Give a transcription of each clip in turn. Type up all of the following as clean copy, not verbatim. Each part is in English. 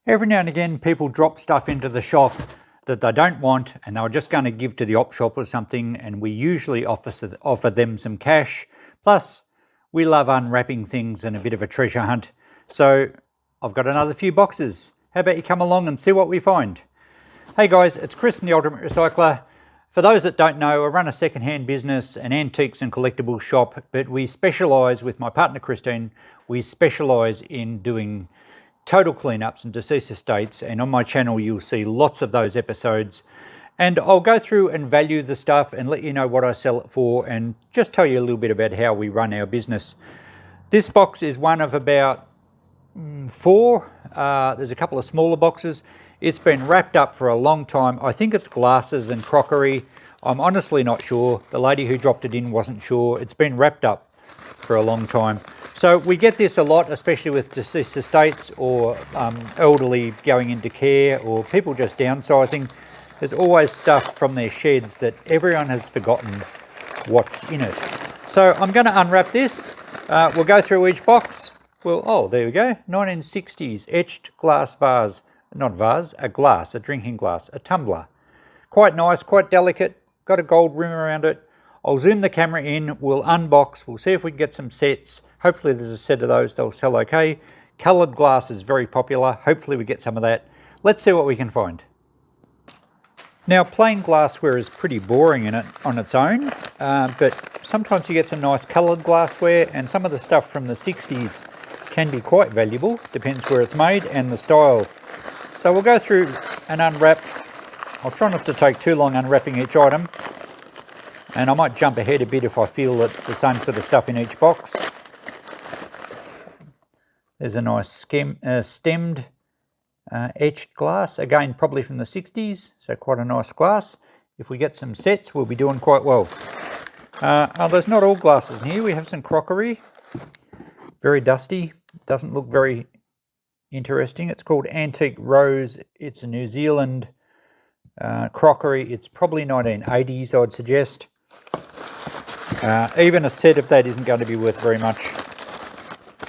Every now and again, people drop stuff into the shop that they don't want and they're just going to give to the op shop or something, and we usually offer them some cash. Plus, we love unwrapping things and a bit of a treasure hunt. So I've got another few boxes. How about you come along and see what we find? Hey guys, it's Chris from The Ultimate Recycler. For those that don't know, I run a second-hand business, an antiques and collectibles shop, but we specialise, with my partner Christine, we specialise in doing total cleanups and deceased estates, and on my channel you'll see lots of those episodes. And I'll go through and value the stuff and let you know what I sell it for, and just tell you a little bit about how we run our business. This box is one of about 4. There's a couple of smaller boxes. It's been wrapped up for a long time. I think it's glasses and crockery. I'm honestly not sure. The lady who dropped it in wasn't sure. It's been wrapped up for a long time. So we get this a lot, especially with deceased estates or elderly going into care or people just downsizing. There's always stuff from their sheds that everyone has forgotten what's in it. So I'm going to unwrap this. We'll go through each box. Well, oh, there we go. 1960s etched glass vase. Not vase, a glass, a drinking glass, a tumbler. Quite nice, quite delicate, got a gold rim around it. I'll zoom the camera in, we'll unbox, we'll see if we can get some sets. Hopefully there's a set of those, they'll sell okay. Coloured glass is very popular, hopefully we get some of that. Let's see what we can find. Now, plain glassware is pretty boring in it on its own, but sometimes you get some nice coloured glassware, and some of the stuff from the 60s can be quite valuable, depends where it's made and the style. So we'll go through and unwrap. I'll try not to take too long unwrapping each item, and I might jump ahead a bit if I feel it's the same sort of stuff in each box. There's a nice stemmed etched glass, again probably from the 60s, so quite a nice glass. If we get some sets, we'll be doing quite well. There's not all glasses in here. We have some crockery, very dusty, doesn't look very interesting. It's called Antique Rose. It's a New Zealand crockery. It's probably 1980s, I'd suggest. Even a set of that isn't going to be worth very much.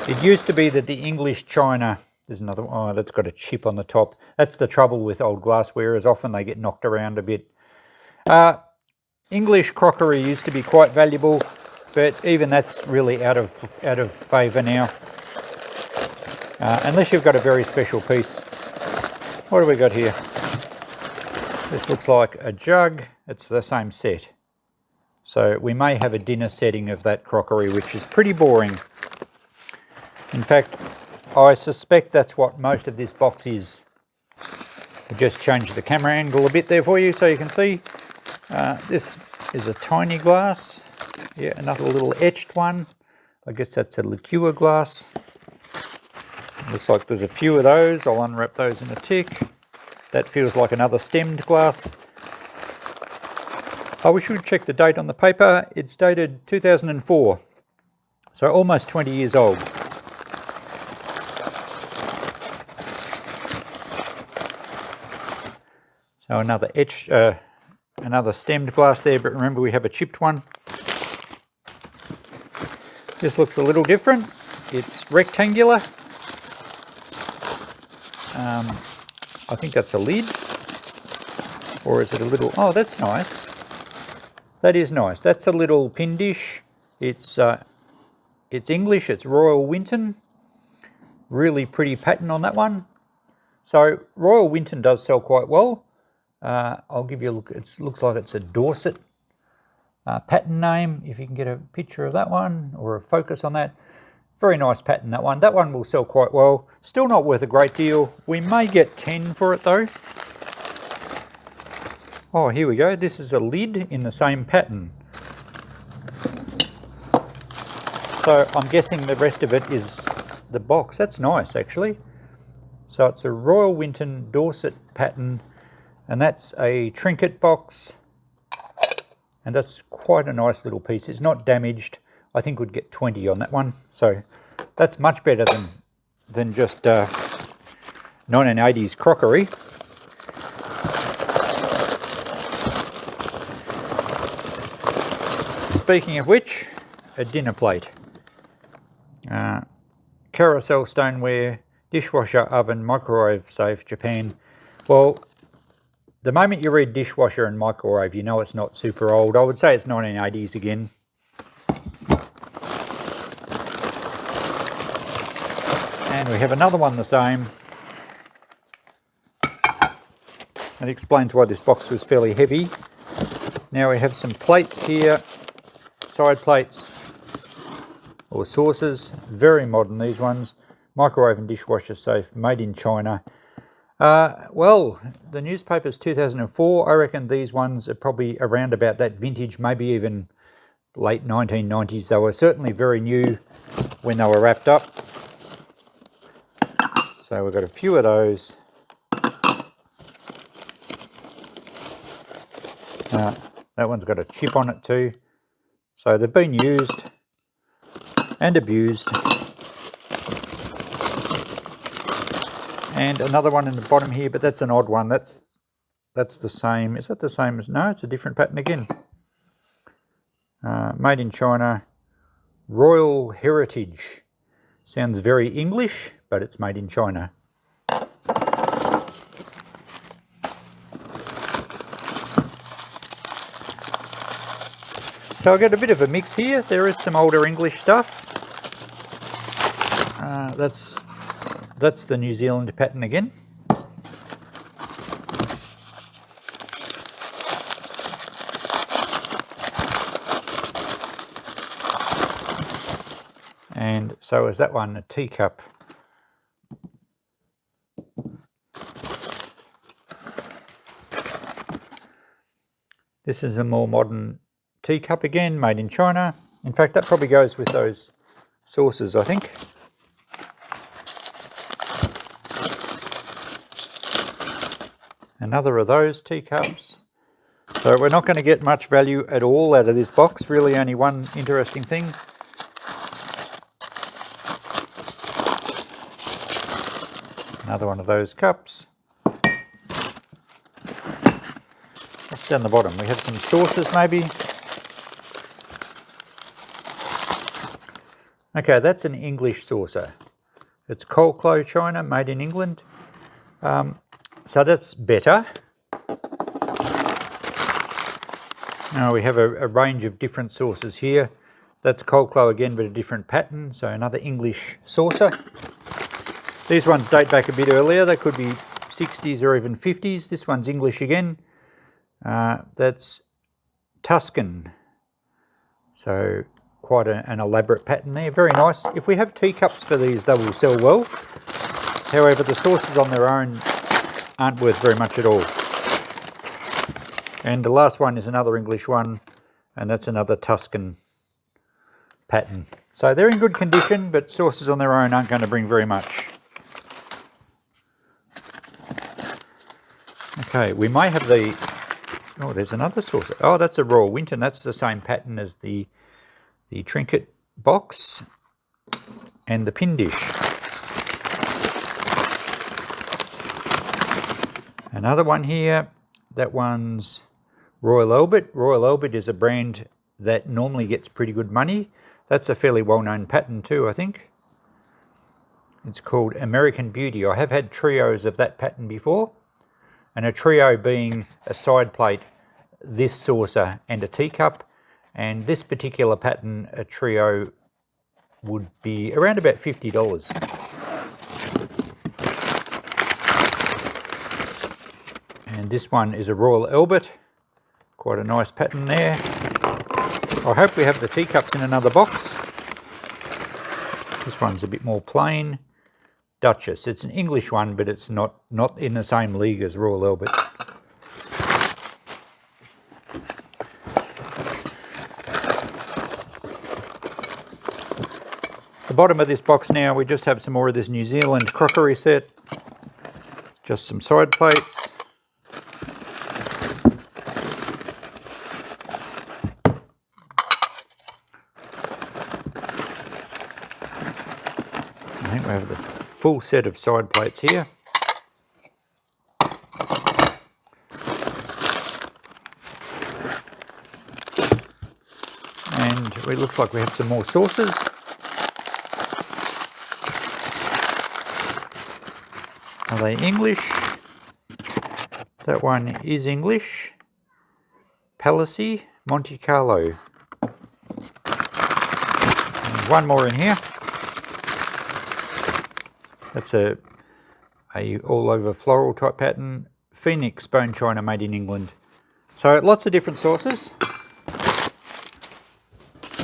It used to be that the English china, there's another one, oh, that's got a chip on the top. That's the trouble with old glassware, is often they get knocked around a bit. English crockery used to be quite valuable, but even that's really out of favour now. Unless you've got a very special piece. What do we got here? This looks like a jug. It's the same set. So we may have a dinner setting of that crockery, which is pretty boring. In fact, I suspect that's what most of this box is. I'll just change the camera angle a bit there for you so you can see. This is a tiny glass. Yeah, another little etched one. I guess that's a liqueur glass. Looks like there's a few of those. I'll unwrap those in a tick. That feels like another stemmed glass. Oh, we should check the date on the paper. It's dated 2004, so almost 20 years old. So another etched, another stemmed glass there, but remember we have a chipped one. This looks a little different. It's rectangular. I think that's a lid, or is it a little, oh, that's nice. That is nice. That's a little pin dish. It's English, it's Royal Winton. Really pretty pattern on that one. So Royal Winton does sell quite well. I'll give you a look. It looks like it's a Dorset pattern name, if you can get a picture of that one or a focus on that. Very nice pattern, that one. That one will sell quite well. Still not worth a great deal. We may get 10 for it though. Oh, here we go. This is a lid in the same pattern. So I'm guessing the rest of it is the box. That's nice, actually. So it's a Royal Winton Dorset pattern, and that's a trinket box. And that's quite a nice little piece. It's not damaged. I think we'd get 20 on that one. So that's much better than just 1980s crockery. Speaking of which, a dinner plate. Carousel stoneware. dishwasher, oven, microwave safe, Japan. Well, the moment you read dishwasher and microwave, you know it's not super old. I would say it's 1980s again. And we have another one the same. That explains why this box was fairly heavy. Now we have some plates here, side plates or saucers, very modern these ones. Microwave and dishwasher safe, made in China. Well, the newspaper's 2004. I reckon these ones are probably around about that vintage, maybe even late 1990s. They were certainly very new when they were wrapped up. So we've got a few of those. That one's got a chip on it too. So they've been used and abused. And another one in the bottom here, but that's an odd one. That's the same. Is that the same as? No, it's a different pattern again. Made in China, Royal Heritage. Sounds very English, but it's made in China. So I get a bit of a mix here. There is some older English stuff. That's the New Zealand pattern again. And so is that one, a teacup. This is a more modern teacup again, made in China. In fact, that probably goes with those saucers, I think. Another of those teacups. So we're not going to get much value at all out of this box. Really only one interesting thing. Another one of those cups. What's down the bottom? We have some saucers maybe. Okay, that's an English saucer. It's Cold China, made in England. So that's better. Now we have a range of different saucers here. That's Cold again, but a different pattern. So another English saucer. These ones date back a bit earlier. They could be 60s or even 50s. This one's English again. That's Tuscan. So quite an elaborate pattern there. Very nice. If we have teacups for these, they will sell well. However, the saucers on their own aren't worth very much at all. And the last one is another English one, and that's another Tuscan pattern. So they're in good condition, but saucers on their own aren't going to bring very much. Okay, we may have the... Oh, there's another saucer. Oh, that's a Royal Winton. That's the same pattern as the trinket box and the pin dish. Another one here. That one's Royal Albert. Royal Albert is a brand that normally gets pretty good money. That's a fairly well-known pattern too, I think. It's called American Beauty. I have had trios of that pattern before. And a trio being a side plate, this saucer and a teacup. And this particular pattern, a trio, would be around about $50. And this one is a Royal Albert. Quite a nice pattern there. I hope we have the teacups in another box. This one's a bit more plain. Duchess. It's an English one, but it's not in the same league as Royal Albert. The bottom of this box now, we just have some more of this New Zealand crockery set. Just some side plates. I think we have the full set of side plates here. And it looks like we have some more saucers. Are they English? That one is English. Palissy, Monte Carlo. And one more in here. That's a all over floral type pattern. Phoenix bone china made in England. So lots of different sauces.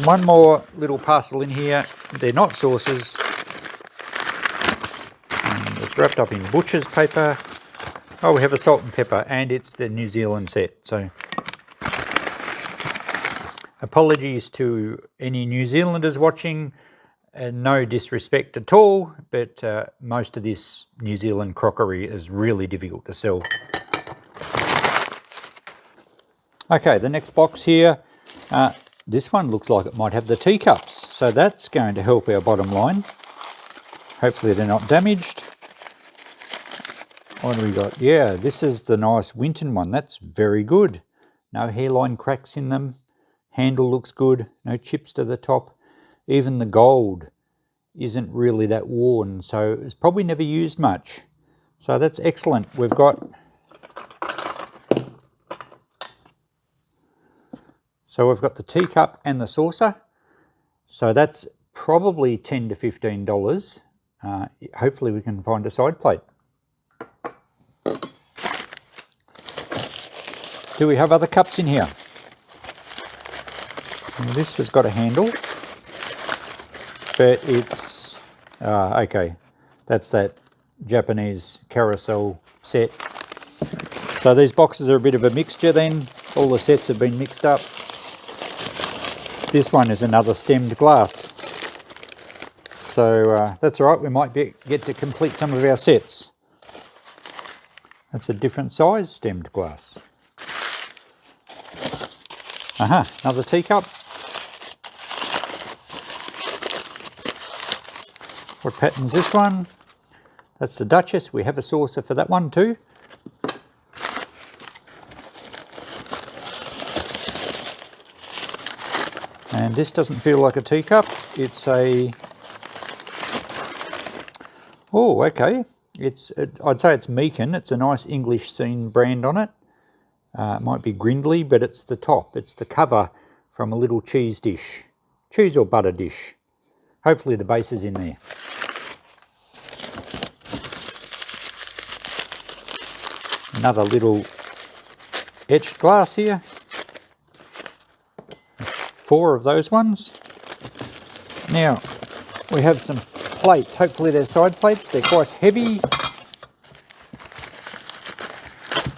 One more little parcel in here. They're not sauces. And it's wrapped up in butcher's paper. Oh, we have a salt and pepper, and it's the New Zealand set. So apologies to any New Zealanders watching. No disrespect at all, but most of this New Zealand crockery is really difficult to sell. Okay, the next box here, this one looks like it might have the teacups, so that's going to help our bottom line. Hopefully they're not damaged. What do we got? Yeah, this is the nice Winton one. That's very good. No hairline cracks in them. Handle looks good. No chips to the top. Even the gold isn't really that worn, so it's probably never used much. So that's excellent. We've got... So we've got the teacup and the saucer. So that's probably $10 to $15. Hopefully we can find a side plate. Do we have other cups in here? And this has got a handle, but it's, okay, that's that Japanese carousel set. So these boxes are a bit of a mixture then. All the sets have been mixed up. This one is another stemmed glass. So that's all right, we might get to complete some of our sets. That's a different size stemmed glass. Another teacup. What pattern's this one? That's the Duchess. We have a saucer for that one too. And this doesn't feel like a teacup. It's a... Oh, okay. I'd say it's Meakin. It's a nice English scene brand on it. It might be Grindley, but it's the top. It's the cover from a little cheese dish. Cheese or butter dish. Hopefully the base is in there. Another little etched glass here. 4 of those ones. Now, we have some plates. Hopefully they're side plates. They're quite heavy.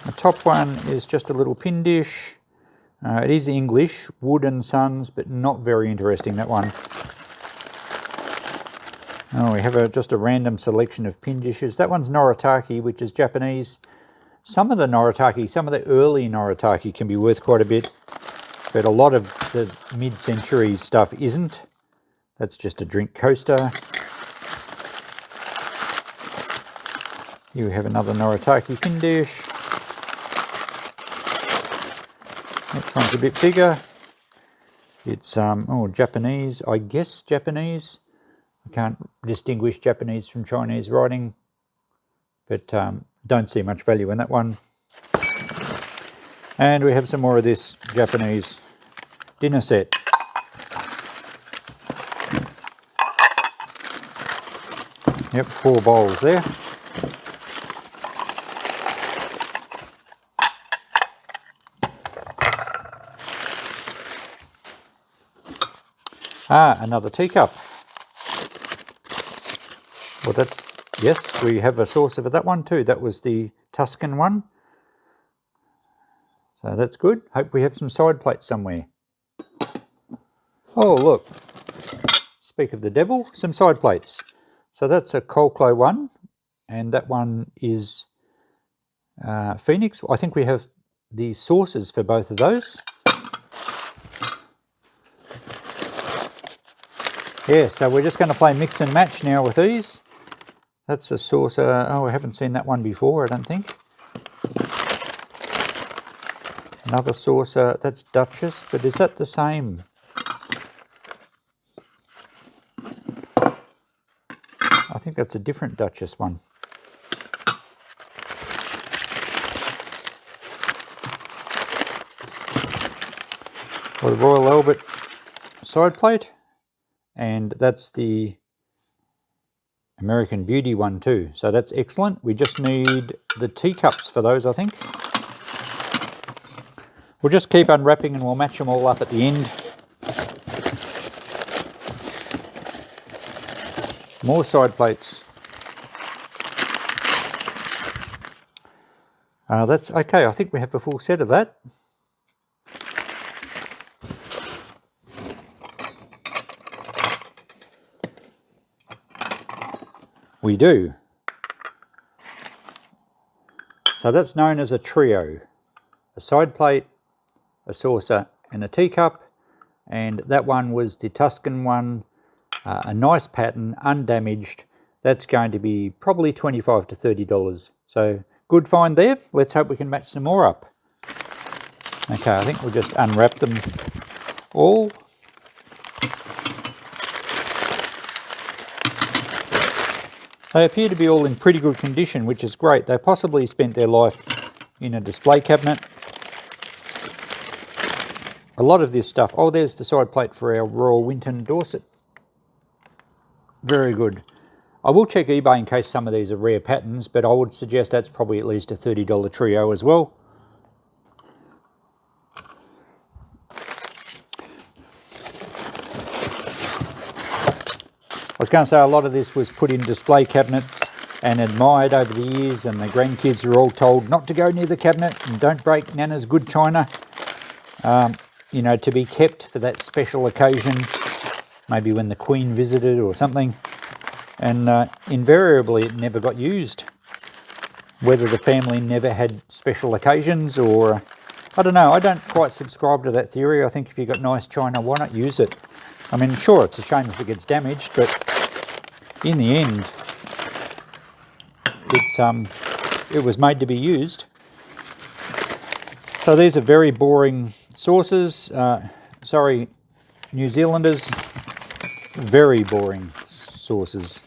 The top one is just a little pin dish. It is English, Wood and Sons, but not very interesting, that one. Oh, we have just a random selection of pin dishes. That one's Noritake, which is Japanese. Some of the Noritake, some of the early Noritake can be worth quite a bit, but a lot of the mid-century stuff isn't. That's just a drink coaster. Here we have another Noritake pin dish. Next one's a bit bigger. It's Japanese, I guess Japanese. I can't distinguish Japanese from Chinese writing, but don't see much value in that one. And we have some more of this Japanese dinner set. Yep, 4 bowls there. Another teacup. Well, that's, yes, we have a saucer for that one too. That was the Tuscan one. So that's good. Hope we have some side plates somewhere. Oh, look. Speak of the devil, some side plates. So that's a Colclough one, and that one is Phoenix. I think we have the saucers for both of those. Yeah, so we're just going to play mix and match now with these. That's a saucer. Oh, I haven't seen that one before, I don't think. Another saucer. That's Duchess, but is that the same? I think that's a different Duchess one. or the Royal Albert side plate, and that's the American Beauty one too. So that's excellent. We just need the teacups for those, I think. We'll just keep unwrapping and we'll match them all up at the end. More side plates. That's okay. I think we have a full set of that. We do. So that's known as a trio. A side plate, a saucer and a teacup. And that one was the Tuscan one. A nice pattern, undamaged. That's going to be probably $25 to $30. So good find there. Let's hope we can match some more up. Okay, I think we'll just unwrap them all. They appear to be all in pretty good condition, which is great. They possibly spent their life in a display cabinet. A lot of this stuff... Oh, there's the side plate for our Royal Winton Dorset. Very good. I will check eBay in case some of these are rare patterns, but I would suggest that's probably at least a $30 trio as well. I was going to say a lot of this was put in display cabinets and admired over the years, and the grandkids were all told not to go near the cabinet and don't break Nana's good china. You know, to be kept for that special occasion, maybe when the Queen visited or something. And invariably it never got used. Whether the family never had special occasions or... I don't know, I don't quite subscribe to that theory. I think if you've got nice china, why not use it? I mean, sure, it's a shame if it gets damaged, but in the end, it was made to be used. So these are very boring saucers. Sorry, New Zealanders. Very boring saucers.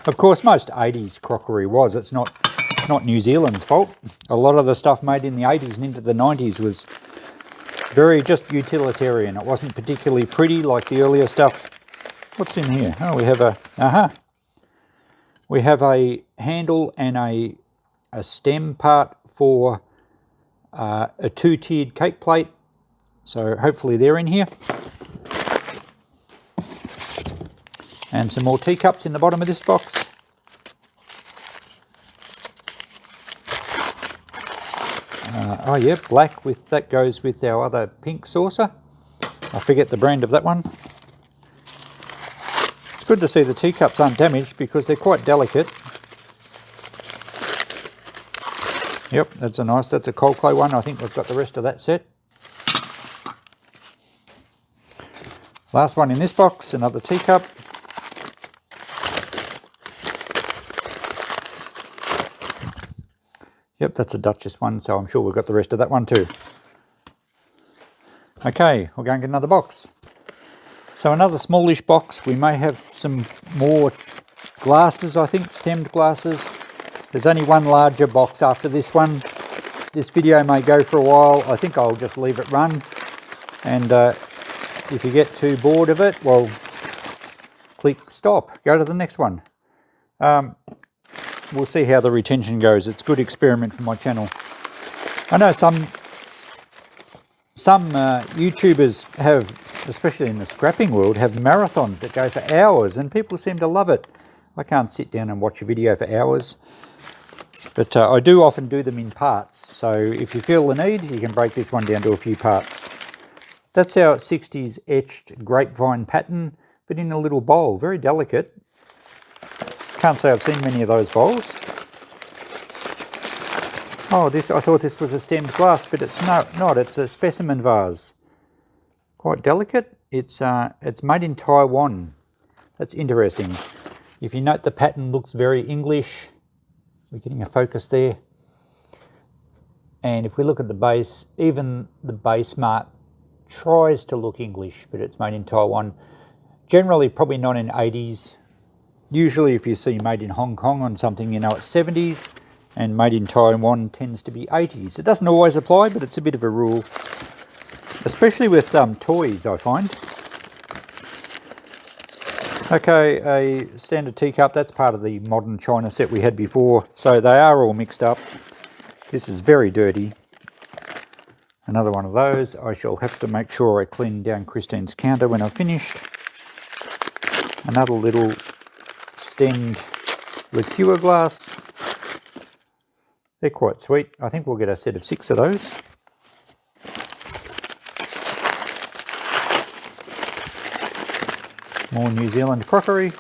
Of course, most 80s crockery was. It's not New Zealand's fault. A lot of the stuff made in the 80s and into the 90s was very just utilitarian. It wasn't particularly pretty like the earlier stuff. What's in here? Oh, we have a... We have a handle and a stem part for a two-tiered cake plate. So hopefully they're in here. And some more teacups in the bottom of this box. Oh yeah, black with that goes with our other pink saucer. I forget the brand of that one. It's good to see the teacups aren't damaged because they're quite delicate. Yep, that's a cold clay one. I think we've got the rest of that set. Last one in this box, another teacup. Yep, that's a Duchess one, so I'm sure we've got the rest of that one too. Okay, we'll go and get another box. So another smallish box. We may have some more glasses, I think, stemmed glasses. There's only one larger box after this one. This video may go for a while. I think I'll just leave it run. And if you get too bored of it, well, click stop. Go to the next one. We'll see how the retention goes. It's a good experiment for my channel. I know some YouTubers have, especially in the scrapping world, have marathons that go for hours, and people seem to love it. I can't sit down and watch a video for hours, but I do often do them in parts. So if you feel the need, you can break this one down to a few parts. That's our 60s etched grapevine pattern, but in a little bowl, very delicate. Can't say I've seen many of those bowls. Oh, I thought this was a stemmed glass, but it's not. It's a specimen vase. Quite delicate. It's made in Taiwan. That's interesting. If you note, the pattern looks very English. We're getting a focus there. And if we look at the base, even the base mark tries to look English, but it's made in Taiwan. Generally, probably not in 80s. Usually if you see made in Hong Kong on something, you know it's 70s, and made in Taiwan tends to be 80s. It doesn't always apply, but it's a bit of a rule. especially with toys, I find. Okay, a standard teacup, that's part of the modern china set we had before, so they are all mixed up. This is very dirty. Another one of those. I shall have to make sure I clean down Christine's counter when I've finished. Another little stemmed liqueur glass. They're quite sweet. I think we'll get a set of 6 of those. More New Zealand crockery.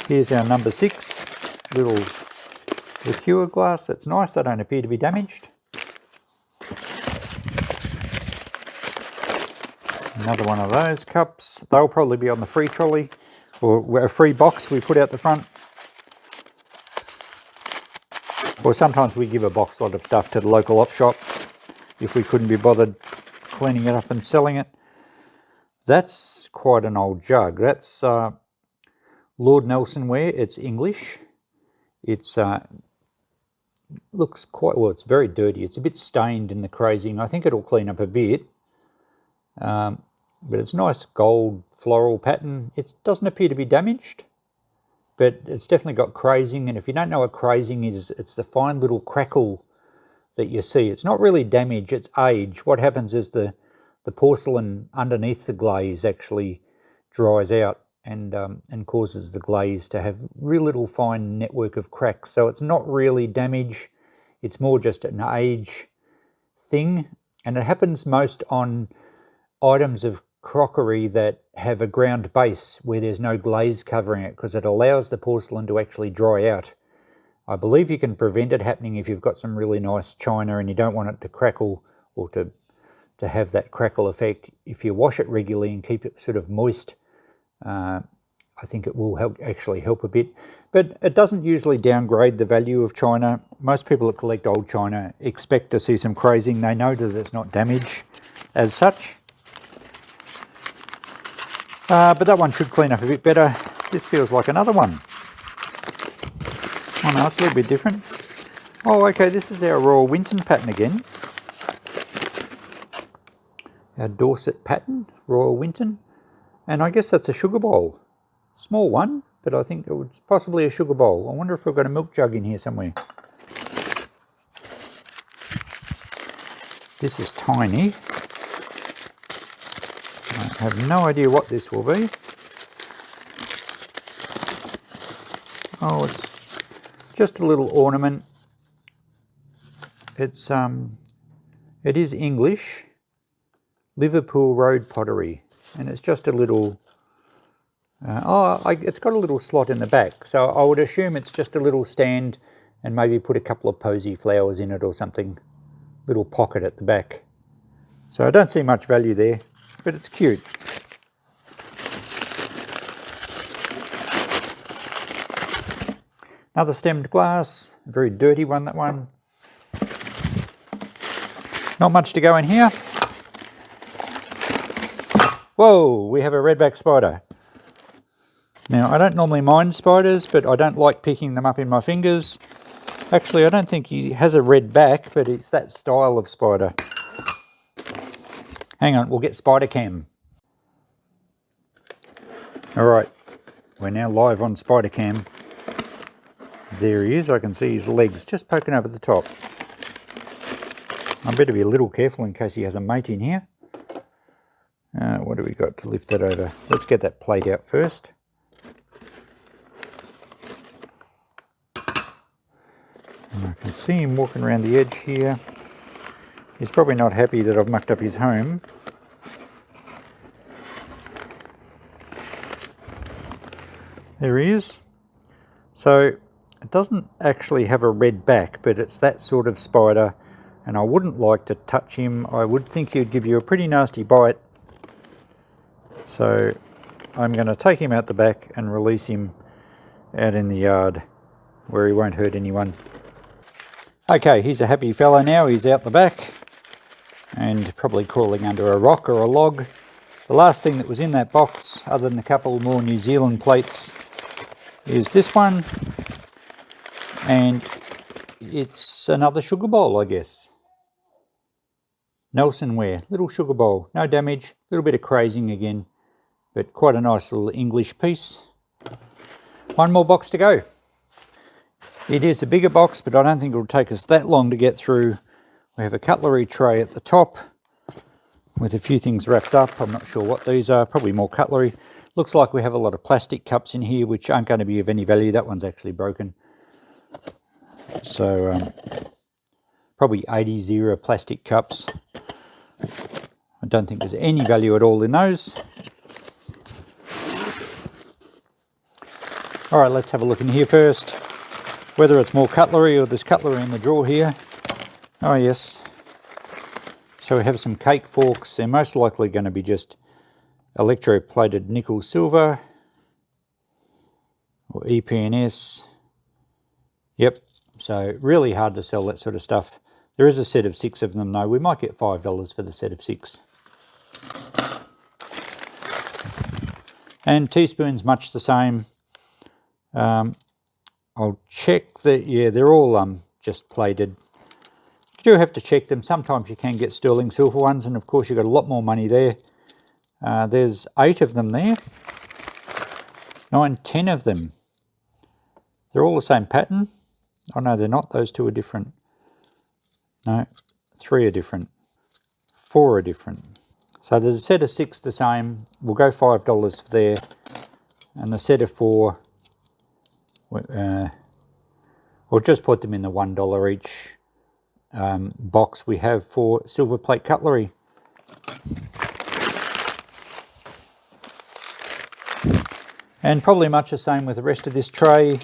Here's our number 6 little liqueur glass. That's nice. They don't appear to be damaged. Another one of those cups. They'll probably be on the free trolley or a free box we put out the front. Or sometimes we give a box lot of stuff to the local op shop if we couldn't be bothered cleaning it up and selling it. That's quite an old jug. That's Lord Nelson ware. It's English. It's looks quite, well, it's very dirty. It's a bit stained in the crazing. I think it'll clean up a bit. But it's nice gold floral pattern. It doesn't appear to be damaged, but it's definitely got crazing. And if you don't know what crazing is, it's the fine little crackle that you see. It's not really damage, it's age. What happens is the porcelain underneath the glaze actually dries out and causes the glaze to have real little fine network of cracks. So it's not really damage, it's more just an age thing. And it happens most on items of crockery that have a ground base where there's no glaze covering it, because it allows the porcelain to actually dry out. I believe you can prevent it happening if you've got some really nice china and you don't want it to crackle or to have that crackle effect. If you wash it regularly and keep it sort of moist, I think it will actually help a bit. But it doesn't usually downgrade the value of china. Most people that collect old china expect to see some crazing. They know that it's not damage as such. But that one should clean up a bit better. This feels like another one. Oh no, it's a little bit different. Oh, okay, this is our Royal Winton pattern again. Our Dorset pattern, Royal Winton. And I guess that's a sugar bowl. Small one, but I think it was possibly a sugar bowl. I wonder if we've got a milk jug in here somewhere. This is tiny. I have no idea what this will be. Oh, it's just a little ornament. It is English, Liverpool Road pottery, and it's just a little. It's got a little slot in the back, so I would assume it's just a little stand, and maybe put a couple of posy flowers in it or something. Little pocket at the back. So I don't see much value there, but it's cute. Another stemmed glass, a very dirty one, that one. Not much to go in here. Whoa, we have a redback spider. Now, I don't normally mind spiders, but I don't like picking them up in my fingers. Actually, I don't think he has a red back, but it's that style of spider. Hang on, we'll get spider cam. All right, we're now live on spider cam. There he is. I can see his legs just poking over the top. I better be a little careful in case he has a mate in here. What do we got to lift that over? Let's get that plate out first. And I can see him walking around the edge here. He's probably not happy that I've mucked up his home. There he is. So it doesn't actually have a red back, but it's that sort of spider, and I wouldn't like to touch him. I would think he'd give you a pretty nasty bite. So I'm going to take him out the back and release him out in the yard where he won't hurt anyone. Okay, he's a happy fella now. He's out the back and probably crawling under a rock or a log. The last thing that was in that box, other than a couple more New Zealand plates, is this one. And it's another sugar bowl, I guess. Nelson Ware, little sugar bowl, no damage, a little bit of crazing again, but quite a nice little English piece. One more box to go. It is a bigger box, but I don't think it'll take us that long to get through. We have a cutlery tray at the top with a few things wrapped up. I'm not sure what these are, probably more cutlery. Looks like we have a lot of plastic cups in here, which aren't going to be of any value. That one's actually broken. So probably 80 plastic cups. I don't think there's any value at all in those. All right, let's have a look in here first. Whether it's more cutlery or there's cutlery in the drawer here. Oh yes. So we have some cake forks. They're most likely going to be just electroplated nickel silver or EPNS. Yep, so really hard to sell that sort of stuff. There is a set of 6 of them though. We might get $5 for the set of 6. And teaspoons, much the same. I'll check that, yeah, they're all just plated. You do have to check them. Sometimes you can get sterling silver ones, and of course you've got a lot more money there. There's 8 of them there. 9, 10 of them. They're all the same pattern. Oh no, they're not. Those 2 are different. No, 3 are different. 4 are different. So there's a set of 6 the same. We'll go $5 for there. And the set of 4, we'll just put them in the $1 each box we have for silver plate cutlery. And probably much the same with the rest of this tray.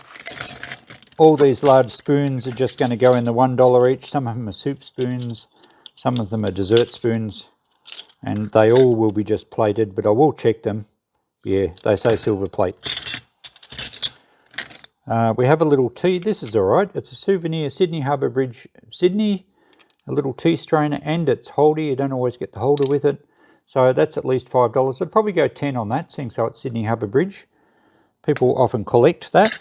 All these large spoons are just going to go in the $1 each. Some of them are soup spoons, some of them are dessert spoons, and they all will be just plated, but I will check them. Yeah, they say silver plate. We have a little tea. This is all right. It's a souvenir, Sydney Harbour Bridge, Sydney. A little tea strainer, and it's holder. You don't always get the holder with it. So that's at least $5. I'd probably go 10 on that, seeing so it's Sydney Harbour Bridge. People often collect that.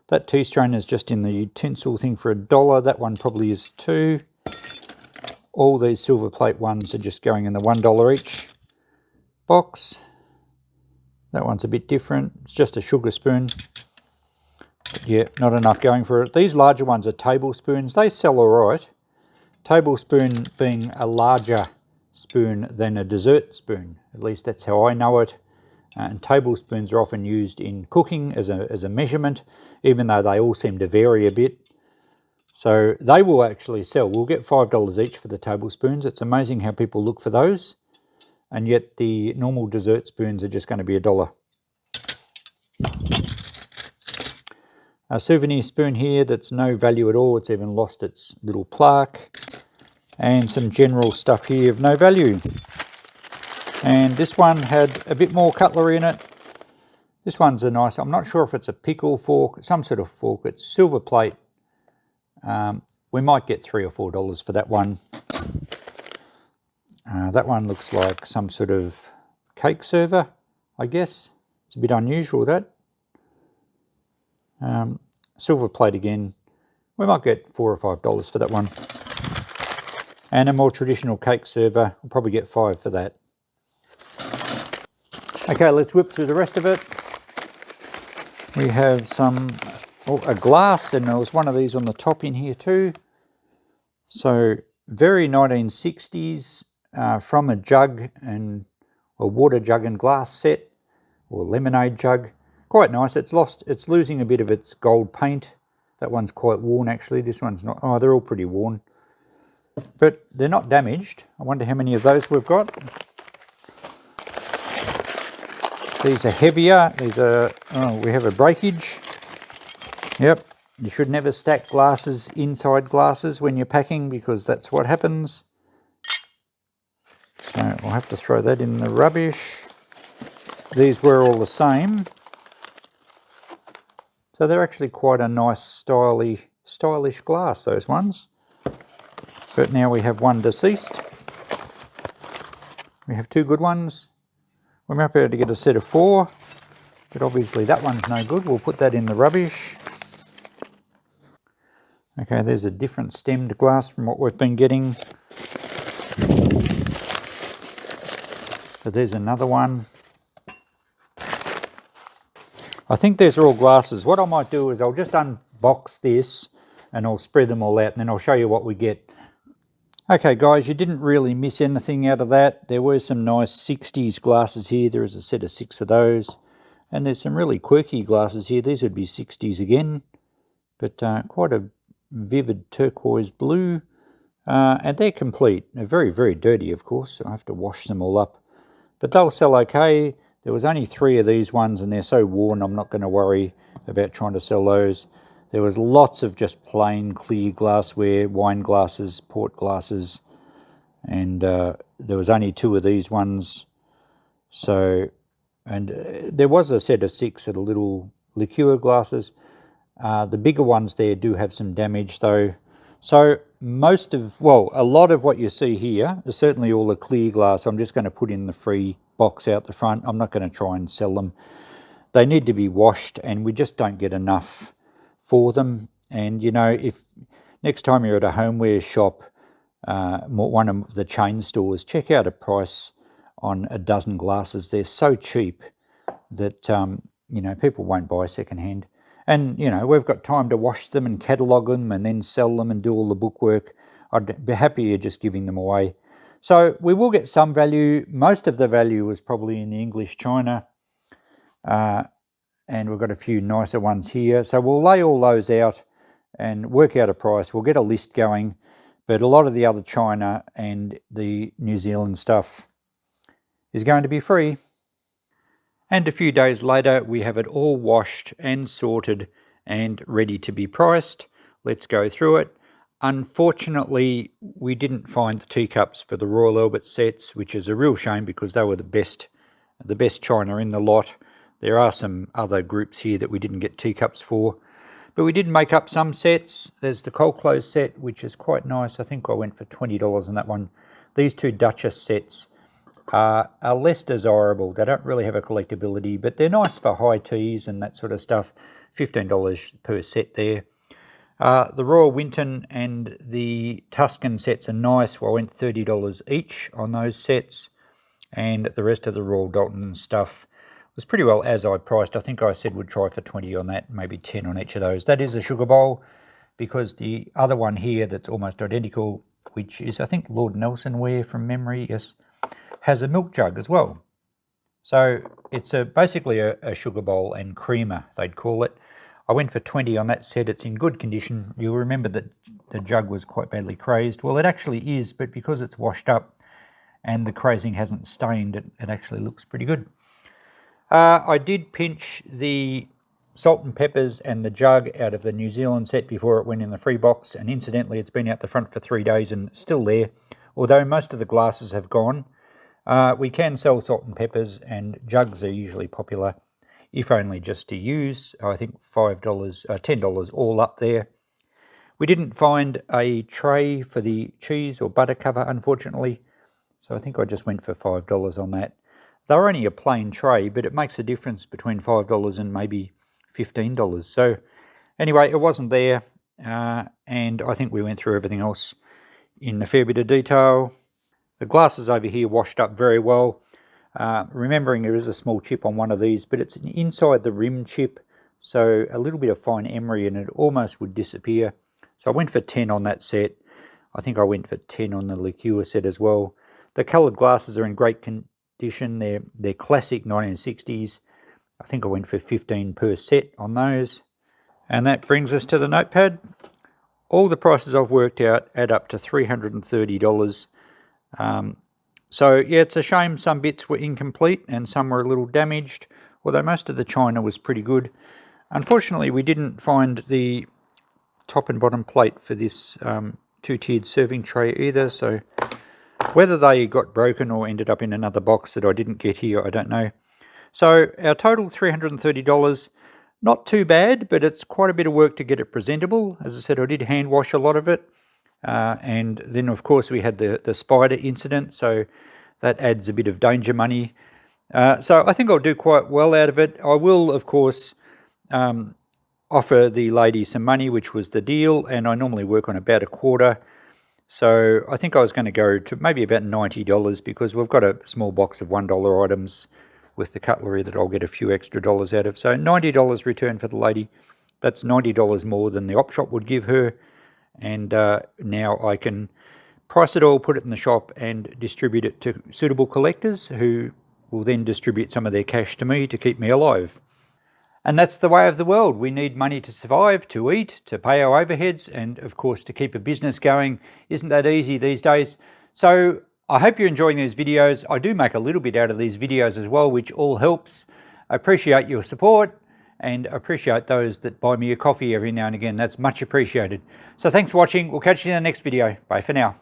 That tea strainer is just in the utensil thing for $1. That one probably is 2. All these silver plate ones are just going in the $1 each box. That one's a bit different. It's just a sugar spoon. But yeah, not enough going for it. These larger ones are tablespoons. They sell all right. Tablespoon being a larger spoon than a dessert spoon. At least that's how I know it. And tablespoons are often used in cooking as a measurement, even though they all seem to vary a bit. So they will actually sell. We'll get $5 each for the tablespoons. It's amazing how people look for those. And yet the normal dessert spoons are just going to be $1. A souvenir spoon here that's no value at all. It's even lost its little plaque. And some general stuff here of no value. And this one had a bit more cutlery in it. This one's a nice, I'm not sure if it's a pickle fork, some sort of fork. It's silver plate. We might get $3 or $4 for that one. That one looks like some sort of cake server, I guess. It's a bit unusual, that. Silver plate again. We might get $4 or $5 for that one. And a more traditional cake server, we'll probably get $5 for that. Okay, let's whip through the rest of it. We have a glass, and there was one of these on the top in here too. So very 1960s, from a jug and a water jug and glass set, or lemonade jug. Quite nice. It's losing a bit of its gold paint. That one's quite worn actually. This one's not. Oh, they're all pretty worn. But they're not damaged. I wonder how many of those we've got. These are heavier. These are, we have a breakage. Yep. You should never stack glasses inside glasses when you're packing, because that's what happens. So we'll have to throw that in the rubbish. These were all the same. So they're actually quite a nice stylish glass, those ones. But now we have one deceased. We have 2 good ones. We might be able to get a set of 4, but obviously that one's no good. We'll put that in the rubbish. Okay, there's a different stemmed glass from what we've been getting. So there's another one. I think these are all glasses. What I might do is I'll just unbox this and I'll spread them all out, and then I'll show you what we get. Okay guys, you didn't really miss anything out of that. There were some nice 60s glasses here. There is a set of 6 of those. And there's some really quirky glasses here. These would be 60s again, but quite a vivid turquoise blue. And they're complete. They're very, very dirty, of course. I have to wash them all up. But they'll sell okay. There was only 3 of these ones, and they're so worn I'm not going to worry about trying to sell those. There was lots of just plain clear glassware, wine glasses, port glasses, and there was only 2 of these ones. So, and there was a set of 6 of the little liqueur glasses. The bigger ones there do have some damage though. So a lot of what you see here is certainly all the clear glass. I'm just going to put in the free box out the front. I'm not going to try and sell them. They need to be washed, and we just don't get enough for them. And you know, if next time you're at a homeware shop, one of the chain stores, check out a price on a dozen glasses. They're so cheap that you know, people won't buy secondhand. And you know, we've got time to wash them and catalogue them and then sell them and do all the bookwork. I'd be happier just giving them away. So we will get some value. Most of the value was probably in the English china. And we've got a few nicer ones here. So we'll lay all those out and work out a price. We'll get a list going. But a lot of the other china and the New Zealand stuff is going to be free. And a few days later, we have it all washed and sorted and ready to be priced. Let's go through it. Unfortunately, we didn't find the teacups for the Royal Albert sets, which is a real shame because they were the best china in the lot. There are some other groups here that we didn't get teacups for, but we did make up some sets. There's the cold close set, which is quite nice. I think I went for $20 on that one. These 2 Duchess sets are less desirable. They don't really have a collectability, but they're nice for high teas and that sort of stuff. $15 per set there. The Royal Winton and the Tuscan sets are nice. Well, I went $30 each on those sets, and the rest of the Royal Dalton stuff was pretty well as I priced. I think I said we'd try for 20 on that, maybe 10 on each of those. That is a sugar bowl, because the other one here that's almost identical, which is I think Lord Nelson ware from memory, yes, has a milk jug as well. So it's basically a sugar bowl and creamer, they'd call it. I went for 20 on that set. It's in good condition. You'll remember that the jug was quite badly crazed. Well, it actually is, but because it's washed up and the crazing hasn't stained, it actually looks pretty good. I did pinch the salt and peppers and the jug out of the New Zealand set before it went in the free box, and incidentally it's been out the front for 3 days and it's still there, although most of the glasses have gone. We can sell salt and peppers, and jugs are usually popular, if only just to use. I think $10 all up there. We didn't find a tray for the cheese or butter cover, unfortunately, so I think I just went for $5 on that. They're only a plain tray, but it makes a difference between $5 and maybe $15. So anyway, it wasn't there, and I think we went through everything else in a fair bit of detail. The glasses over here washed up very well. Remembering there is a small chip on one of these, but it's inside the rim chip, so a little bit of fine emery and it almost would disappear. So I went for 10 on that set. I think I went for 10 on the liqueur set as well. The coloured glasses are in great condition. They're classic 1960s. I think I went for 15 per set on those. And that brings us to the notepad. All the prices I've worked out add up to $330. So yeah, it's a shame some bits were incomplete and some were a little damaged, although most of the china was pretty good. Unfortunately, we didn't find the top and bottom plate for this 2-tiered serving tray either, so whether they got broken or ended up in another box that I didn't get here, I don't know. So our total $330, not too bad, but it's quite a bit of work to get it presentable. As I said, I did hand wash a lot of it. And then, of course, we had the spider incident, so that adds a bit of danger money. So I think I'll do quite well out of it. I will, of course, offer the lady some money, which was the deal, and I normally work on about a quarter. So I think I was going to go to maybe about $90 because we've got a small box of $1 items with the cutlery that I'll get a few extra dollars out of. So $90 return for the lady. That's $90 more than the op shop would give her. And now I can price it all, put it in the shop and distribute it to suitable collectors who will then distribute some of their cash to me to keep me alive. And that's the way of the world. We need money to survive, to eat, to pay our overheads, and of course to keep a business going. Isn't that easy these days? So I hope you're enjoying these videos. I do make a little bit out of these videos as well, which all helps. I appreciate your support and appreciate those that buy me a coffee every now and again. That's much appreciated. So thanks for watching. We'll catch you in the next video. Bye for now.